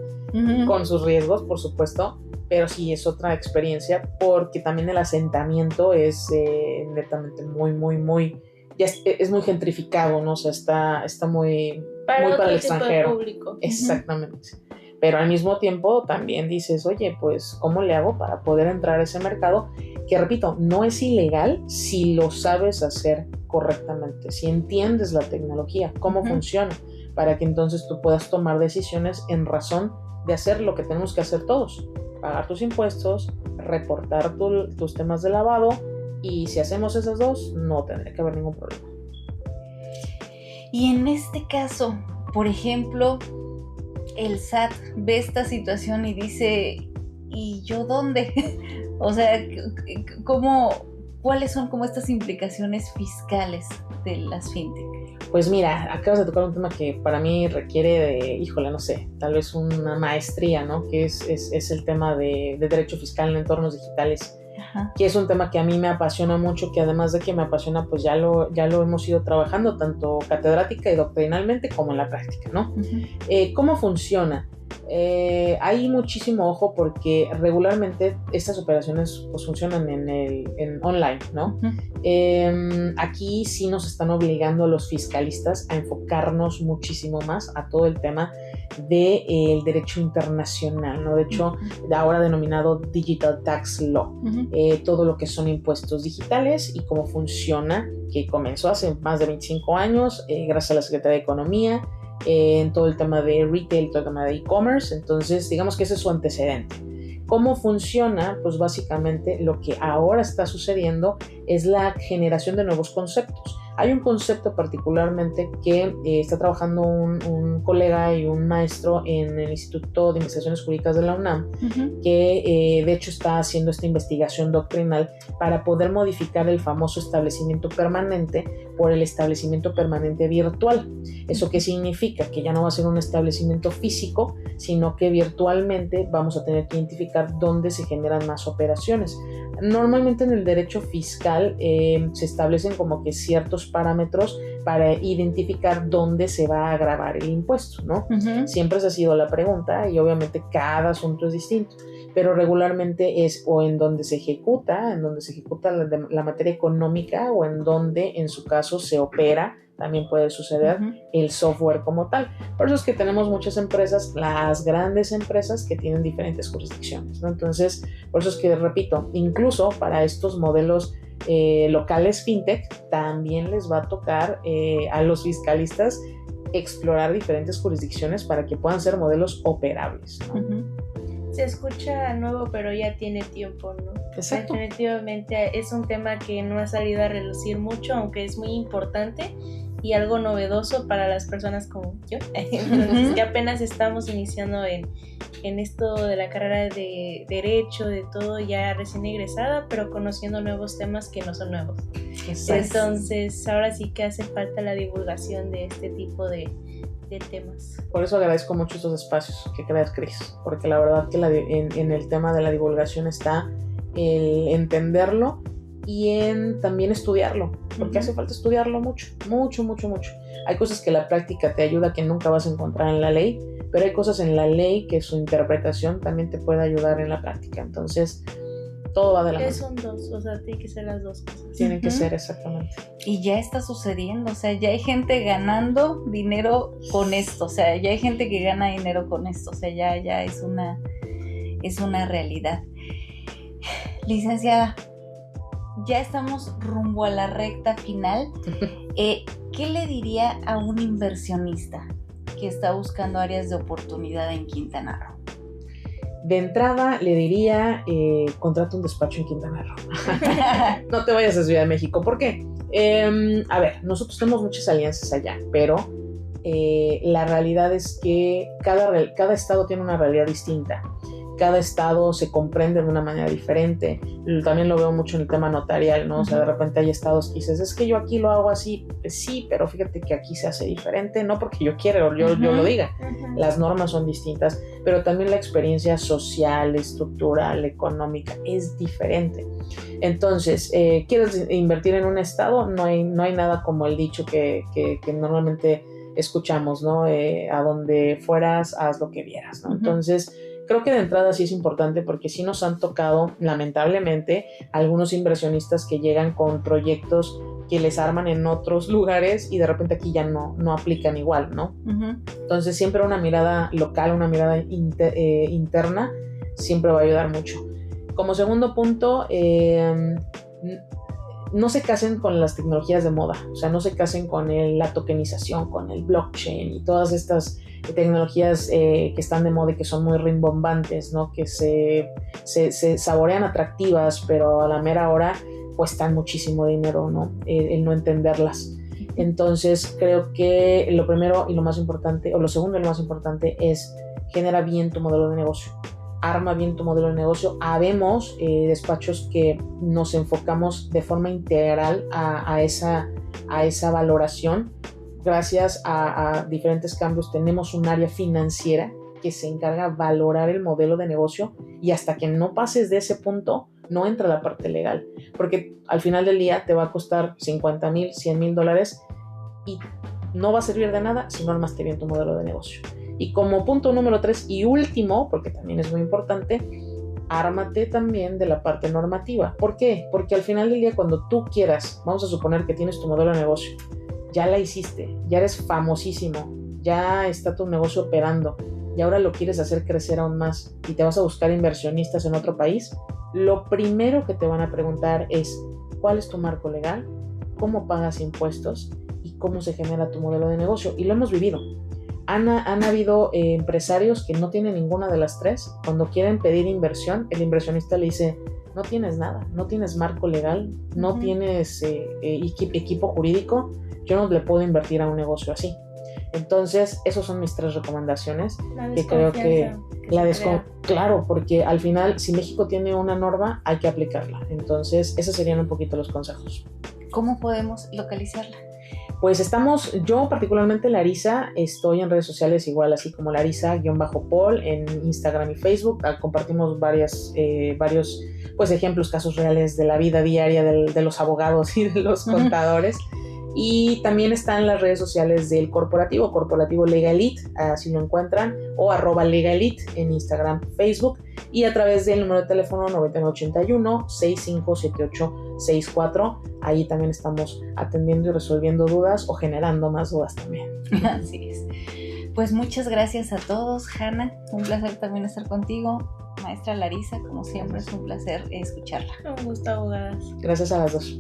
con sus riesgos, por supuesto, pero sí es otra experiencia porque también el asentamiento es netamente muy, ya es muy gentrificado, ¿no? O sea, está muy para el extranjero. Público. Exactamente. Pero al mismo tiempo también dices, oye, pues, ¿cómo le hago para poder entrar a ese mercado? Que, repito, no es ilegal si lo sabes hacer correctamente, si entiendes la tecnología, cómo funciona, para que entonces tú puedas tomar decisiones en razón de hacer lo que tenemos que hacer todos: pagar tus impuestos, reportar tus temas de lavado, y si hacemos esas dos, no tendría que haber ningún problema. Y en este caso, por ejemplo, el SAT ve esta situación y dice, ¿y yo dónde? O sea, ¿cuáles son como estas implicaciones fiscales de las fintech? Pues mira, acabas de tocar un tema que para mí requiere de, híjole, no sé, tal vez una maestría, ¿no? Que es el tema de derecho fiscal en entornos digitales. Que es un tema que a mí me apasiona mucho, que además de que me apasiona, pues ya lo hemos ido trabajando tanto catedrática y doctrinalmente como en la práctica, ¿no? ¿Cómo funciona? Hay muchísimo ojo porque regularmente estas operaciones pues funcionan en online, ¿no? Aquí sí nos están obligando a los fiscalistas a enfocarnos muchísimo más a todo el tema del derecho internacional, ¿no? De hecho, ahora denominado Digital Tax Law, todo lo que son impuestos digitales y cómo funciona, que comenzó hace más de 25 años, gracias a la Secretaría de Economía, en todo el tema de retail, todo el tema de e-commerce. Entonces, digamos que ese es su antecedente. ¿Cómo funciona? Pues básicamente lo que ahora está sucediendo es la generación de nuevos conceptos. Hay un concepto particularmente que está trabajando un colega y un maestro en el Instituto de Investigaciones Jurídicas de la UNAM, que de hecho está haciendo esta investigación doctrinal para poder modificar el famoso establecimiento permanente por el establecimiento permanente virtual. ¿Eso qué significa? Que ya no va a ser un establecimiento físico, sino que virtualmente vamos a tener que identificar dónde se generan más operaciones. Normalmente en el derecho fiscal se establecen como que ciertos parámetros para identificar dónde se va a gravar el impuesto, ¿no? Siempre esa ha sido la pregunta y obviamente cada asunto es distinto, pero regularmente es o en donde se ejecuta la materia económica o en donde en su caso se opera. También puede suceder el software como tal. Por eso es que tenemos muchas empresas, las grandes empresas, que tienen diferentes jurisdicciones, ¿no? Entonces, por eso es que, repito, incluso para estos modelos locales fintech, también les va a tocar a los fiscalistas explorar diferentes jurisdicciones para que puedan ser modelos operables, ¿no? Se escucha nuevo, pero ya tiene tiempo, ¿no? Exacto. Definitivamente es un tema que no ha salido a relucir mucho, aunque es muy importante y algo novedoso para las personas como yo, que apenas estamos iniciando en esto de la carrera de Derecho, de todo, ya recién egresada, pero conociendo nuevos temas que no son nuevos. Exacto. Entonces, ahora sí que hace falta la divulgación de este tipo de de temas. Por eso agradezco mucho estos espacios que creas, Cris, porque la verdad que en el tema de la divulgación está el entenderlo y en también estudiarlo, porque hace falta estudiarlo mucho. Hay cosas que la práctica te ayuda que nunca vas a encontrar en la ley, pero hay cosas en la ley que su interpretación también te puede ayudar en la práctica. Entonces, todo va de la mano. Son dos, o sea, tienen que ser las dos cosas. Tienen que ser, exactamente. Y ya está sucediendo, o sea, ya hay gente ganando dinero con esto, o sea, ya hay gente que gana dinero con esto, o sea, ya es una realidad. Licenciada, ya estamos rumbo a la recta final. ¿Qué le diría a un inversionista que está buscando áreas de oportunidad en Quintana Roo? De entrada le diría, contrata un despacho en Quintana Roo. No te vayas a Ciudad de México. ¿Por qué? A ver, nosotros tenemos muchas alianzas allá, pero la realidad es que cada estado tiene una realidad distinta. Cada estado se comprende de una manera diferente. También lo veo mucho en el tema notarial, ¿no? O sea, de repente hay estados que dices, es que yo aquí lo hago así. Pues sí, pero fíjate que aquí se hace diferente, no porque yo quiera o yo lo diga. Las normas son distintas, pero también la experiencia social, estructural, económica es diferente. Entonces, ¿quieres invertir en un estado? No hay nada como el dicho que normalmente escuchamos, ¿no? A donde fueras, haz lo que vieras, ¿no? Entonces, creo que de entrada sí es importante porque sí nos han tocado, lamentablemente, algunos inversionistas que llegan con proyectos que les arman en otros lugares y de repente aquí ya no aplican igual, ¿no? Entonces siempre una mirada local, una mirada interna siempre va a ayudar mucho. Como segundo punto, no se casen con las tecnologías de moda, o sea, no se casen con la tokenización, con el blockchain y todas estas tecnologías que están de moda y que son muy rimbombantes, ¿no? Que se saborean atractivas, pero a la mera hora cuestan muchísimo dinero, ¿no? El no entenderlas. Entonces creo que lo primero y lo más importante, o lo segundo y lo más importante es genera bien tu modelo de negocio. Arma bien tu modelo de negocio. Habemos despachos que nos enfocamos de forma integral a esa valoración. Gracias a diferentes cambios tenemos un área financiera que se encarga de valorar el modelo de negocio y hasta que no pases de ese punto no entra la parte legal, porque al final del día te va a costar $50,000, $100,000 y no va a servir de nada si no armaste bien tu modelo de negocio. Y como punto número 3 y último, porque también es muy importante, ármate también de la parte normativa. ¿Por qué? Porque al final del día cuando tú quieras, vamos a suponer que tienes tu modelo de negocio, ya la hiciste, ya eres famosísimo, ya está tu negocio operando y ahora lo quieres hacer crecer aún más y te vas a buscar inversionistas en otro país, lo primero que te van a preguntar es ¿cuál es tu marco legal? ¿Cómo pagas impuestos? ¿Y cómo se genera tu modelo de negocio? Y lo hemos vivido. Han habido empresarios que no tienen ninguna de las tres. Cuando quieren pedir inversión, el inversionista le dice no tienes nada, no tienes marco legal, no tienes equipo jurídico, yo no le puedo invertir a un negocio así. Entonces, esas son mis 3 recomendaciones. Que creo que claro, porque al final, si México tiene una norma, hay que aplicarla. Entonces, esos serían un poquito los consejos. ¿Cómo podemos localizarla? Pues yo particularmente Larisa, estoy en redes sociales igual así como Larisa_Paul en Instagram y Facebook. Compartimos varios pues ejemplos, casos reales de la vida diaria de los abogados y de los contadores. Y también están las redes sociales del corporativo Legalit, así lo encuentran, o @Legalit en Instagram, Facebook, y a través del número de teléfono 9981-657864. Ahí también estamos atendiendo y resolviendo dudas o generando más dudas también. Así es. Pues muchas gracias a todos, Hanna. Un placer también estar contigo. Maestra Larisa, como siempre, es un placer escucharla. Un gusto, abogadas. Gracias a las dos.